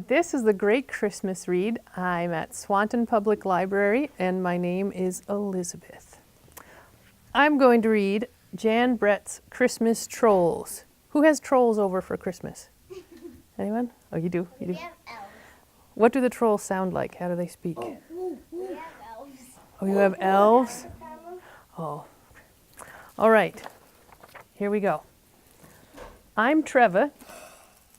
This is the Great Christmas Read. I'm at Swanton Public Library and my name is Elizabeth. I'm going to read Jan Brett's Christmas Trolls. Who has trolls over for Christmas? Anyone? Oh, you do? You do? We have elves. What do the trolls sound like? How do they speak? We have elves. Oh, you have elves? Oh. All right. Here we go. I'm Treva,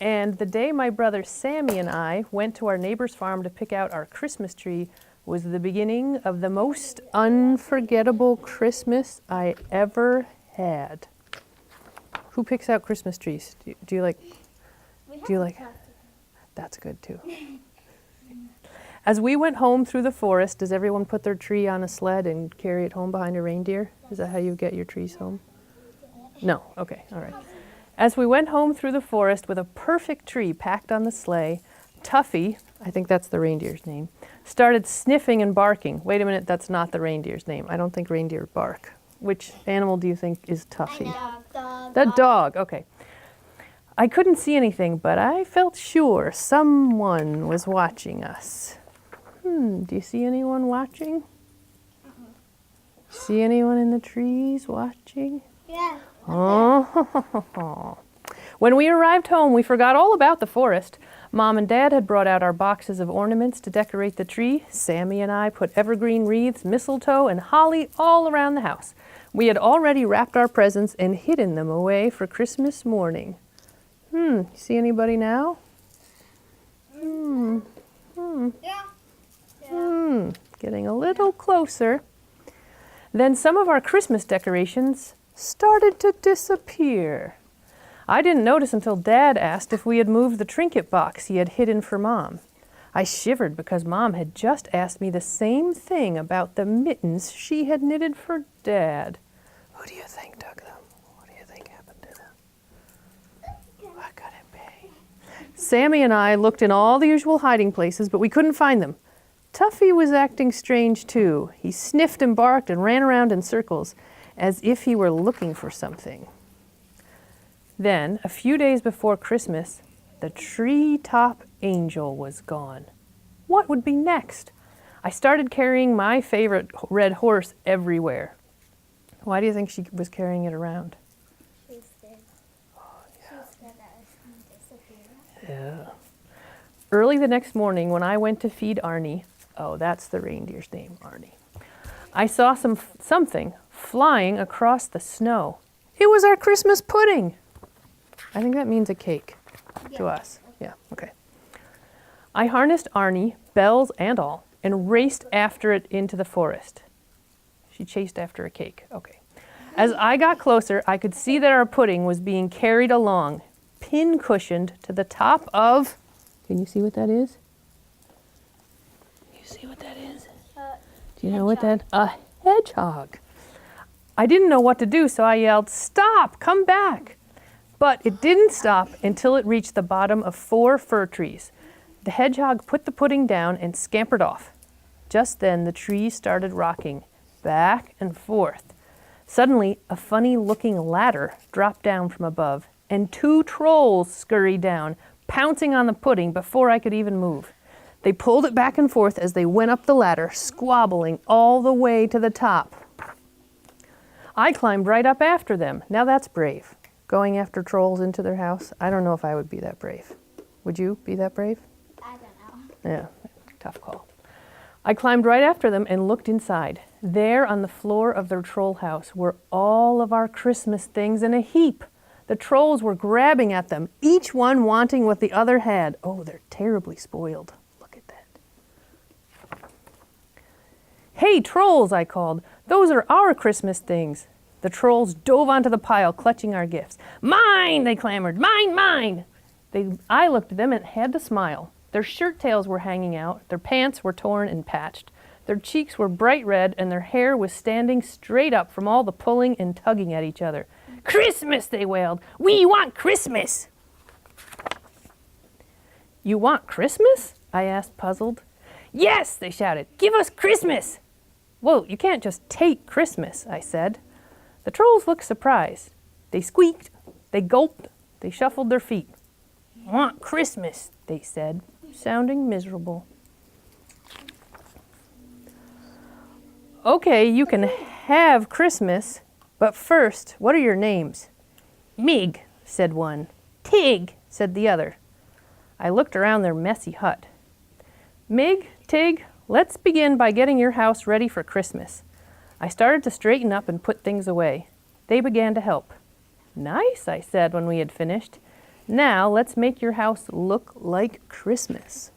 and the day my brother Sammy and I went to our neighbor's farm to pick out our Christmas tree was the beginning of the most unforgettable Christmas I ever had. Who picks out Christmas trees? Do you like? Do you like? That's good too. As we went home through the forest, does everyone put their tree on a sled and carry it home behind a reindeer? Is that how you get your trees home? No. Okay. All right. As we went home through the forest with a perfect tree packed on the sleigh, Tuffy, I think that's the reindeer's name, started sniffing and barking. Wait a minute, that's not the reindeer's name. I don't think reindeer bark. Which animal do you think is Tuffy? The dog. Okay. I couldn't see anything, but I felt sure someone was watching us. Do you see anyone watching? See anyone in the trees watching? Yeah. Oh. When we arrived home, we forgot all about the forest. Mom and Dad had brought out our boxes of ornaments to decorate the tree. Sammy and I put evergreen wreaths, mistletoe, and holly all around the house. We had already wrapped our presents and hidden them away for Christmas morning. See anybody now? Yeah. Getting a little closer. Then some of our Christmas decorations started to disappear. I didn't notice until Dad asked if we had moved the trinket box he had hidden for Mom. I shivered because Mom had just asked me the same thing about the mittens she had knitted for Dad. Who do you think took them? What do you think happened to them? What could it be? Sammy and I looked in all the usual hiding places, but we couldn't find them. Tuffy was acting strange too. He sniffed and barked and ran around in circles, as if he were looking for something. Then, a few days before Christmas, the treetop angel was gone. What would be next? I started carrying my favorite red horse everywhere. Why do you think she was carrying it around? She said. She said that it was going to disappear. Yeah. Early the next morning, when I went to feed Arnie, oh, that's the reindeer's name, Arnie, I saw something flying across the snow. It was our Christmas pudding. I think that means a cake to us. Yeah, okay. I harnessed Arnie, bells and all, and raced after it into the forest. She chased after a cake. Okay. As I got closer, I could see that our pudding was being carried along, pin-cushioned to the top of... Can you see what that is? You see what that is? Do you know what that... A hedgehog. I didn't know what to do, so I yelled, "Stop! Come back!" But it didn't stop until it reached the bottom of 4 fir trees. The hedgehog put the pudding down and scampered off. Just then, the trees started rocking back and forth. Suddenly, a funny-looking ladder dropped down from above, and 2 trolls scurried down, pouncing on the pudding before I could even move. They pulled it back and forth as they went up the ladder, squabbling all the way to the top. I climbed right up after them. Now that's brave. Going after trolls into their house. I don't know if I would be that brave. Would you be that brave? I don't know. Yeah, tough call. I climbed right after them and looked inside. There on the floor of their troll house were all of our Christmas things in a heap. The trolls were grabbing at them, each one wanting what the other had. Oh, they're terribly spoiled. Look at that. "Hey, trolls," I called. "Those are our Christmas things." The trolls dove onto the pile, clutching our gifts. "Mine!" they clamored. "Mine, mine!" I looked at them and had to smile. Their shirt tails were hanging out, their pants were torn and patched, their cheeks were bright red, and their hair was standing straight up from all the pulling and tugging at each other. "Christmas!" they wailed. "We want Christmas!" "You want Christmas?" I asked, puzzled. "Yes!" they shouted. "Give us Christmas!" "Whoa, you can't just take Christmas," I said. The trolls looked surprised. They squeaked, they gulped, they shuffled their feet. "Want Christmas," they said. sounding miserable. Okay, you can have Christmas, but first, what are your names? Mig, said one. Tig, said the other. I looked around their messy hut. Mig, Tig, let's begin by getting your house ready for Christmas. I started to straighten up and put things away. They began to help. Nice, I said when we had finished. Now let's make your house look like Christmas.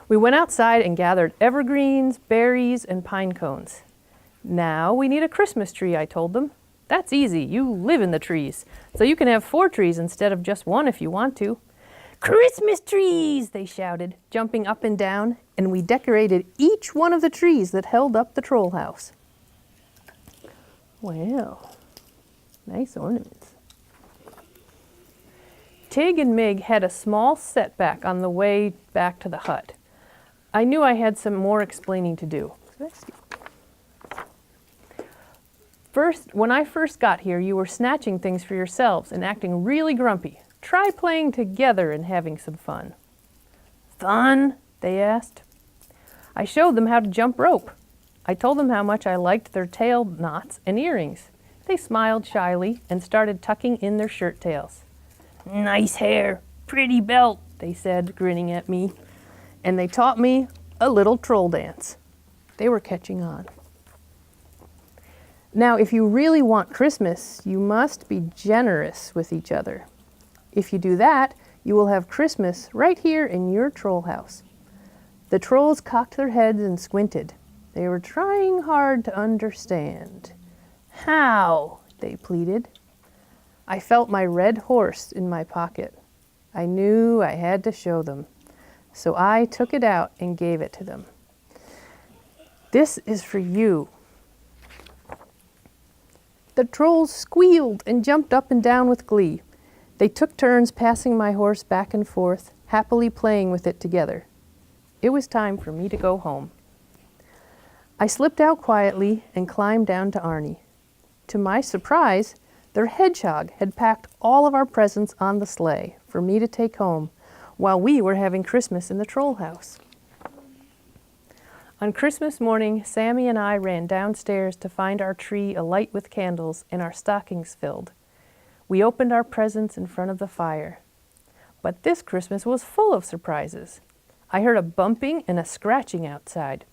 We went outside and gathered evergreens, berries, and pine cones. Now we need a Christmas tree, I told them. That's easy, you live in the trees, so you can have 4 trees instead of just 1 if you want to. Christmas trees, they shouted, jumping up and down, and we decorated each one of the trees that held up the troll house. Wow, nice ornaments. Tig and Mig had a small setback on the way back to the hut. I knew I had some more explaining to do. When I first got here, you were snatching things for yourselves and acting really grumpy. Try playing together and having some fun. Fun? They asked. I showed them how to jump rope. I told them how much I liked their tail knots and earrings. They smiled shyly and started tucking in their shirt tails. Nice hair, pretty belt, they said, grinning at me. And they taught me a little troll dance. They were catching on. Now, if you really want Christmas, you must be generous with each other. If you do that, you will have Christmas right here in your troll house. The trolls cocked their heads and squinted. They were trying hard to understand. How? They pleaded. I felt my red horse in my pocket. I knew I had to show them. So I took it out and gave it to them. This is for you. The trolls squealed and jumped up and down with glee. They took turns passing my horse back and forth, happily playing with it together. It was time for me to go home. I slipped out quietly and climbed down to Arnie. To my surprise, their hedgehog had packed all of our presents on the sleigh for me to take home while we were having Christmas in the troll house. On Christmas morning, Sammy and I ran downstairs to find our tree alight with candles and our stockings filled. We opened our presents in front of the fire. But this Christmas was full of surprises. I heard a bumping and a scratching outside.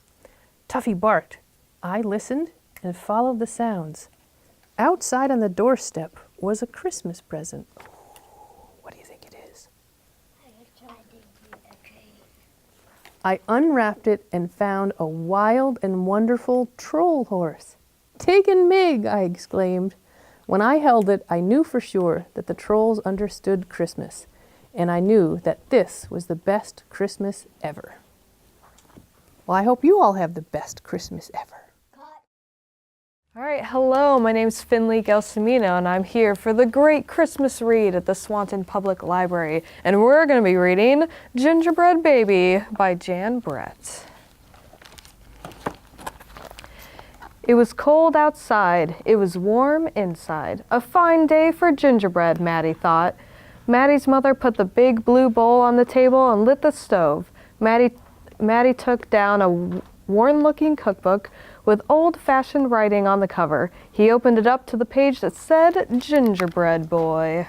Tuffy barked. I listened and followed the sounds. Outside on the doorstep was a Christmas present. What do you think it is? I unwrapped it and found a wild and wonderful troll horse. Tig and Mig, I exclaimed. When I held it, I knew for sure that the trolls understood Christmas, and I knew that this was the best Christmas ever. Well, I hope you all have the best Christmas ever. All right, hello, my name's Finley Gelsomino, and I'm here for the great Christmas read at the Swanton Public Library, and we're going to be reading Gingerbread Baby by Jan Brett. It was cold outside, it was warm inside. A fine day for gingerbread, Maddie thought. Maddie's mother put the big blue bowl on the table and lit the stove. Maddie took down a worn-looking cookbook with old-fashioned writing on the cover. He opened it up to the page that said, Gingerbread Boy.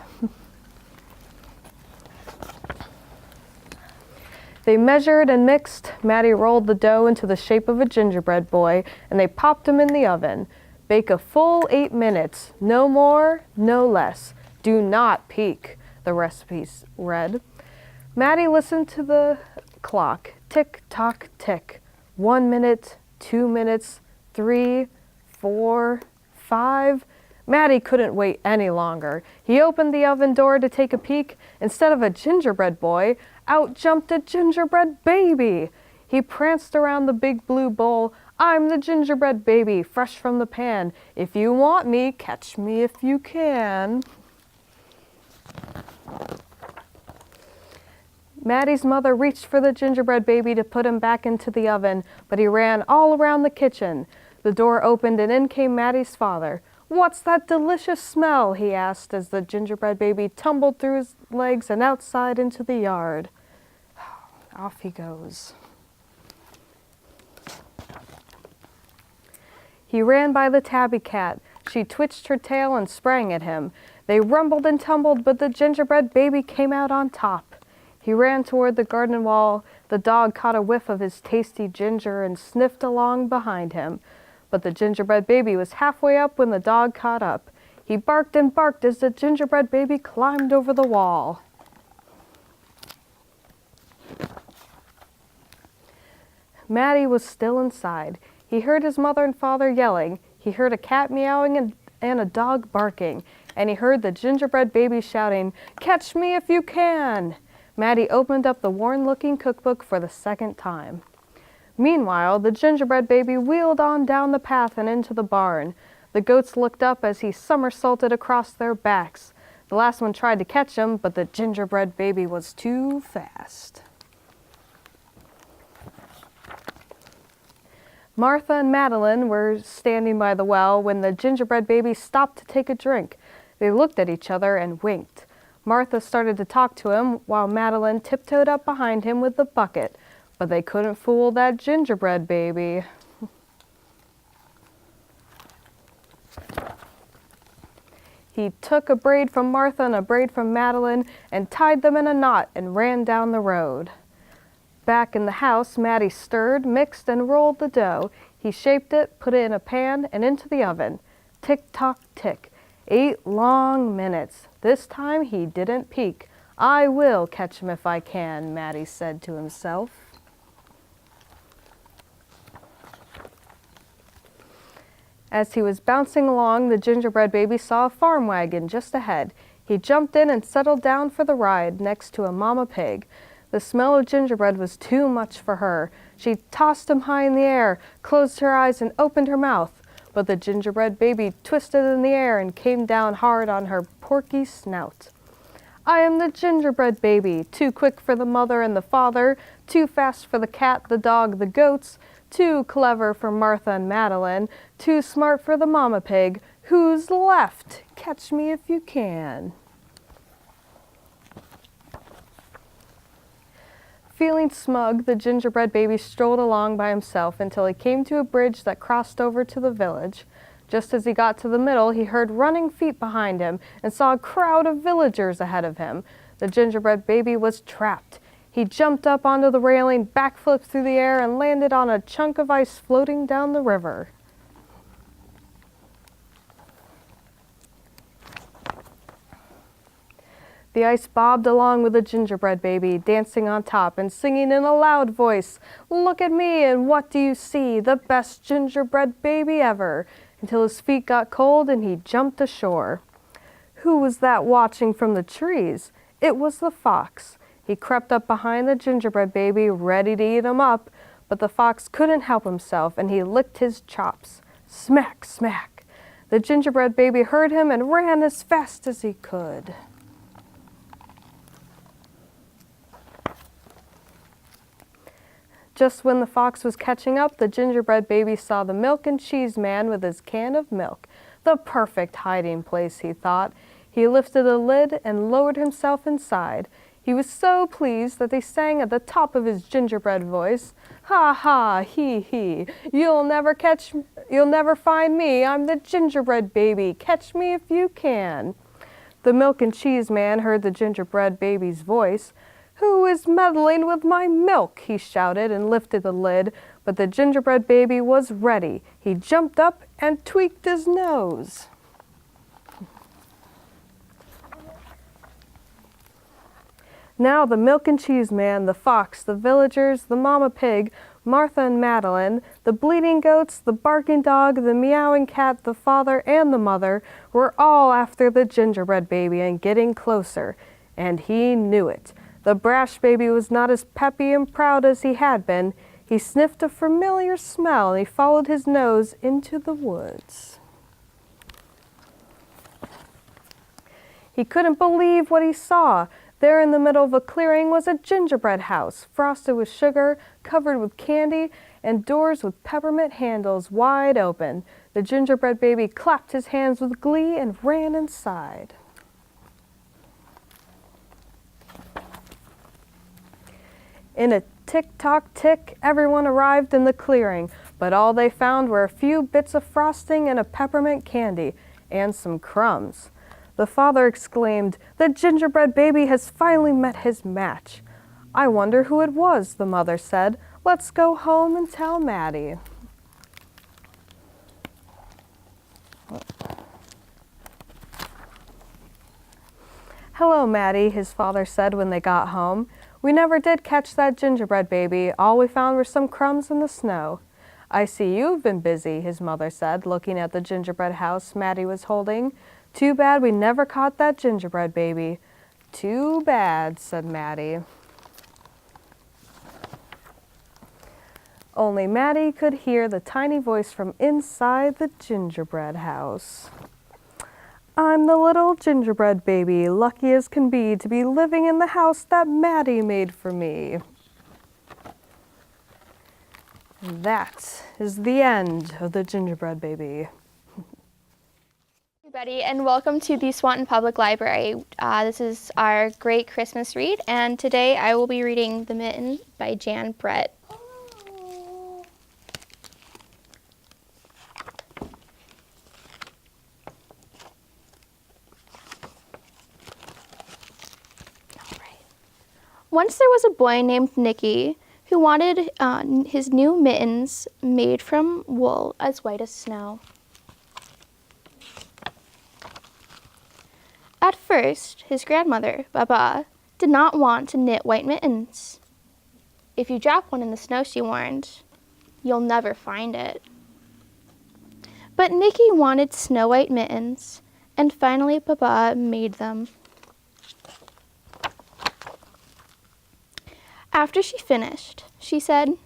They measured and mixed. Maddie rolled the dough into the shape of a gingerbread boy, and they popped him in the oven. Bake a full 8 minutes. No more, no less. Do not peek, the recipes read. Maddie listened to the clock. Tick, tock, tick. 1 minute, 2 minutes, 3, 4, 5. Maddie couldn't wait any longer. He opened the oven door to take a peek. Instead of a gingerbread boy, out jumped a gingerbread baby. He pranced around the big blue bowl. I'm the gingerbread baby, fresh from the pan. If you want me, catch me if you can. Maddie's mother reached for the gingerbread baby to put him back into the oven, but he ran all around the kitchen. The door opened and in came Maddie's father. "What's that delicious smell?" he asked as the gingerbread baby tumbled through his legs and outside into the yard. Off he goes. He ran by the tabby cat. She twitched her tail and sprang at him. They rumbled and tumbled, but the gingerbread baby came out on top. He ran toward the garden wall. The dog caught a whiff of his tasty ginger and sniffed along behind him. But the gingerbread baby was halfway up when the dog caught up. He barked and barked as the gingerbread baby climbed over the wall. Matty was still inside. He heard his mother and father yelling. He heard a cat meowing and a dog barking. And he heard the gingerbread baby shouting, "Catch me if you can!" Matty opened up the worn-looking cookbook for the second time. Meanwhile, the gingerbread baby wheeled on down the path and into the barn. The goats looked up as he somersaulted across their backs. The last one tried to catch him, but the gingerbread baby was too fast. Martha and Madeline were standing by the well when the gingerbread baby stopped to take a drink. They looked at each other and winked. Martha started to talk to him while Madeline tiptoed up behind him with the bucket, but they couldn't fool that gingerbread baby. He took a braid from Martha and a braid from Madeline and tied them in a knot and ran down the road. Back in the house, Matty stirred, mixed, and rolled the dough. He shaped it, put it in a pan, and into the oven. Tick-tock, tick. 8 long minutes. This time he didn't peek. "I will catch him if I can," Matty said to himself. As he was bouncing along, the gingerbread baby saw a farm wagon just ahead. He jumped in and settled down for the ride next to a mama pig. The smell of gingerbread was too much for her. She tossed him high in the air, closed her eyes, and opened her mouth. But the gingerbread baby twisted in the air and came down hard on her porky snout. "I am the gingerbread baby, too quick for the mother and the father, too fast for the cat, the dog, the goats, too clever for Martha and Madeline, too smart for the mama pig. Who's left? Catch me if you can." Feeling smug, the gingerbread baby strolled along by himself until he came to a bridge that crossed over to the village. Just as he got to the middle, he heard running feet behind him and saw a crowd of villagers ahead of him. The gingerbread baby was trapped. He jumped up onto the railing, backflipped through the air, and landed on a chunk of ice floating down the river. The ice bobbed along with the gingerbread baby, dancing on top and singing in a loud voice, "Look at me, and what do you see? The best gingerbread baby ever," until his feet got cold and he jumped ashore. Who was that watching from the trees? It was the fox. He crept up behind the gingerbread baby, ready to eat him up, but the fox couldn't help himself, and he licked his chops. Smack, smack. The gingerbread baby heard him and ran as fast as he could. Just when the fox was catching up, the gingerbread baby saw the milk and cheese man with his can of milk. The perfect hiding place, he thought. He lifted a lid and lowered himself inside. He was so pleased that he sang at the top of his gingerbread voice, "Ha ha, hee hee, you'll never find me, I'm the gingerbread baby, catch me if you can." The milk and cheese man heard the gingerbread baby's voice. "Who is meddling with my milk?" he shouted and lifted the lid, but the gingerbread baby was ready. He jumped up and tweaked his nose. Now the milk and cheese man, the fox, the villagers, the mama pig, Martha and Madeline, the bleating goats, the barking dog, the meowing cat, the father and the mother were all after the gingerbread baby and getting closer, and he knew it. The brash baby was not as peppy and proud as he had been. He sniffed a familiar smell and he followed his nose into the woods. He couldn't believe what he saw. There in the middle of a clearing was a gingerbread house, frosted with sugar, covered with candy, and doors with peppermint handles wide open. The gingerbread baby clapped his hands with glee and ran inside. In a tick-tock-tick, everyone arrived in the clearing, but all they found were a few bits of frosting and a peppermint candy, and some crumbs. The father exclaimed, "The gingerbread baby has finally met his match." "I wonder who it was," the mother said. "Let's go home and tell Maddie." "Hello, Maddie," his father said when they got home. "We never did catch that gingerbread baby. All we found were some crumbs in the snow." "I see you've been busy," his mother said, looking at the gingerbread house Maddie was holding. "Too bad we never caught that gingerbread baby." "Too bad," said Maddie. Only Maddie could hear the tiny voice from inside the gingerbread house. "I'm the little gingerbread baby, lucky as can be to be living in the house that Maddie made for me." And that is the end of the gingerbread baby. Everybody, and welcome to the Swanton Public Library. This is our great Christmas read, and today I will be reading The Mitten by Jan Brett. Once there was a boy named Nicky who wanted his new mittens made from wool as white as snow. At first, his grandmother, Baba, did not want to knit white mittens. "If you drop one in the snow," she warned, "you'll never find it." But Nicky wanted snow white mittens, and finally Baba made them. After she finished, she said,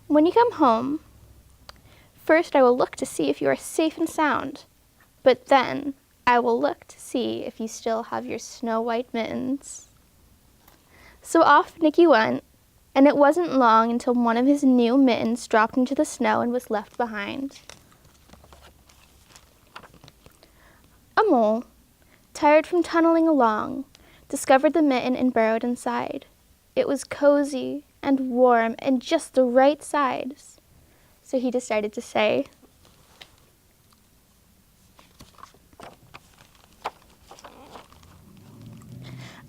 "When you come home, first I will look to see if you are safe and sound, but then I will look to see if you still have your snow-white mittens." So off Nicky went, and it wasn't long until one of his new mittens dropped into the snow and was left behind. A mole, tired from tunneling along, discovered the mitten and burrowed inside. It was cozy and warm and just the right size. So he decided to say,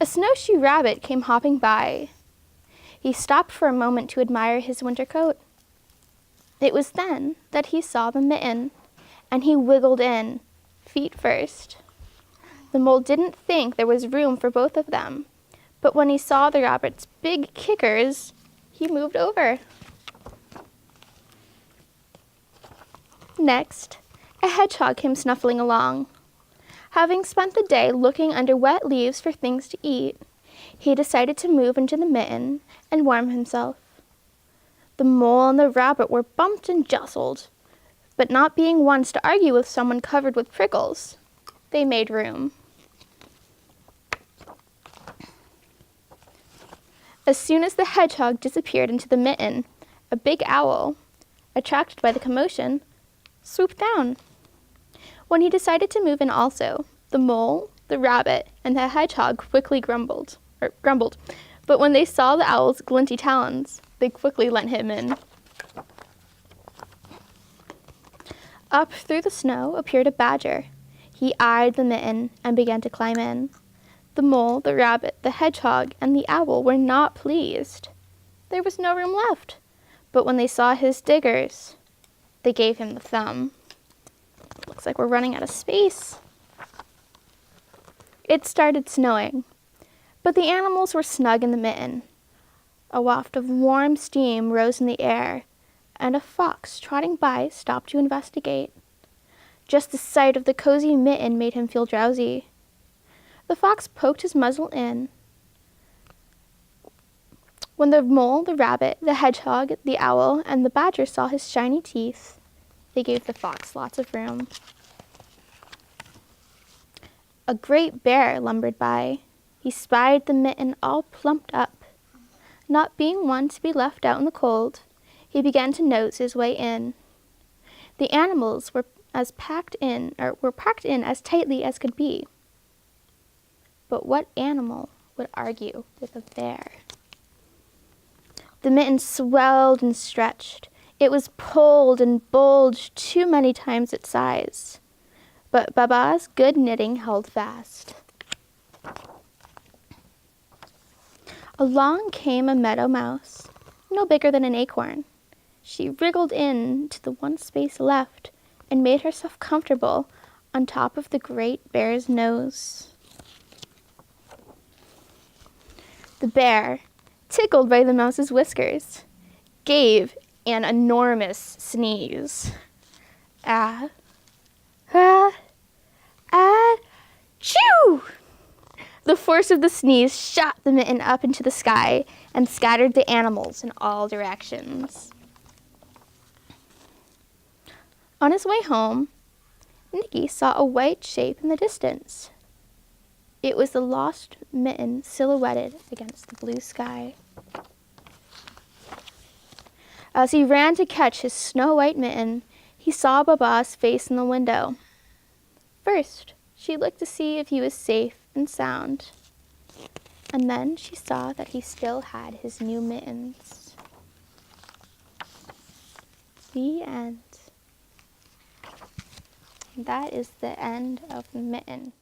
A snowshoe rabbit came hopping by. He stopped for a moment to admire his winter coat. It was then that he saw the mitten, and he wiggled in, feet first. The mole didn't think there was room for both of them, but when he saw the rabbit's big kickers, he moved over. Next, a hedgehog came snuffling along. Having spent the day looking under wet leaves for things to eat, he decided to move into the mitten and warm himself. The mole and the rabbit were bumped and jostled, but not being ones to argue with someone covered with prickles, they made room. As soon as the hedgehog disappeared into the mitten, a big owl, attracted by the commotion, swooped down. When he decided to move in also, the mole, the rabbit, and the hedgehog quickly grumbled. But when they saw the owl's glinty talons, they quickly let him in. Up through the snow appeared a badger. He eyed the mitten and began to climb in. The mole, the rabbit, the hedgehog, and the owl were not pleased. There was no room left. But when they saw his diggers, they gave him the thumb. Looks like we're running out of space. It started snowing, but the animals were snug in the mitten. A waft of warm steam rose in the air, and a fox trotting by stopped to investigate. Just the sight of the cozy mitten made him feel drowsy. The fox poked his muzzle in. When the mole, the rabbit, the hedgehog, the owl, and the badger saw his shiny teeth, they gave the fox lots of room. A great bear lumbered by. He spied the Mitten all plumped up. Not being one to be left out in the cold, he began to nose his way in. The animals were packed in as tightly as could be. But what animal would argue with a bear? The Mitten swelled and stretched. It was pulled and bulged too many times its size. But Baba's good knitting held fast. Along came a meadow mouse, no bigger than an acorn. She wriggled in to the one space left and made herself comfortable on top of the great bear's nose. The bear, tickled by the mouse's whiskers, gave an enormous sneeze. Ah, ah, ah, chew! The force of the sneeze shot the Mitten up into the sky and scattered the animals in all directions. On his way home, Nicky saw a white shape in the distance. It was the lost Mitten silhouetted against the blue sky. As he ran to catch his snow-white Mitten, he saw Baba's face in the window. First, she looked to see if he was safe and sound, and then she saw that he still had his new mittens. The end. That is the end of the Mitten.